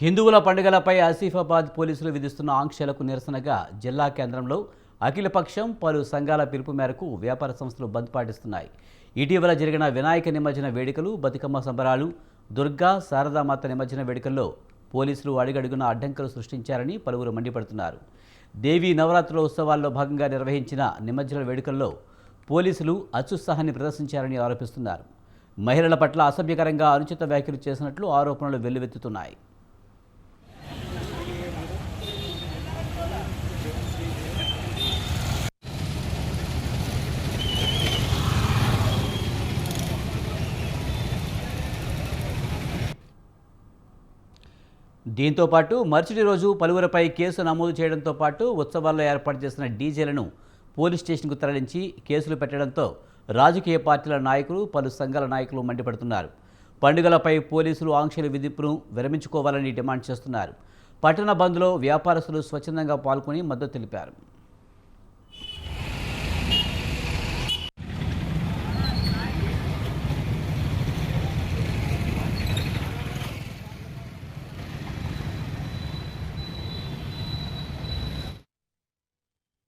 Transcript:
హిందువుల పండుగలపై ఆసిఫాబాద్ పోలీసులు విధిస్తున్న ఆంక్షలకు నిరసనగా జిల్లా కేంద్రంలో అఖిలపక్షం పలు సంఘాల పిలుపు మేరకు వ్యాపార సంస్థలు బంద్ పాటిస్తున్నాయి. ఇటీవల జరిగిన వినాయక నిమజ్జన వేడుకలు, బతుకమ్మ సంబరాలు, దుర్గా శారదామాత నిమజ్జన వేడుకల్లో పోలీసులు అడుగడుగున అడ్డంకులు సృష్టించారని పలువురు మండిపడుతున్నారు. దేవీ నవరాత్రుల ఉత్సవాల్లో భాగంగా నిర్వహించిన నిమజ్జన వేడుకల్లో పోలీసులు అత్యుత్సాహాన్ని ప్రదర్శించారని ఆరోపిస్తున్నారు. మహిళల పట్ల అసభ్యకరంగా అనుచిత వ్యాఖ్యలు చేసినట్లు ఆరోపణలు వెల్లువెత్తుతున్నాయి. దీంతో పాటు మరుసటి రోజు పలువురిపై కేసు నమోదు చేయడంతో పాటు ఉత్సవాల్లో ఏర్పాటు చేసిన డీజేలను పోలీస్ స్టేషన్కు తరలించి కేసులు పెట్టడంతో రాజకీయ పార్టీల నాయకులు, పలు సంఘాల నాయకులు మండిపడుతున్నారు. పండుగలపై పోలీసులు ఆంక్షల విధింపును విరమించుకోవాలని డిమాండ్ చేస్తున్నారు. పట్టణ బంద్లో వ్యాపారస్తులు స్వచ్ఛందంగా పాల్గొని మద్దతు తెలిపారు.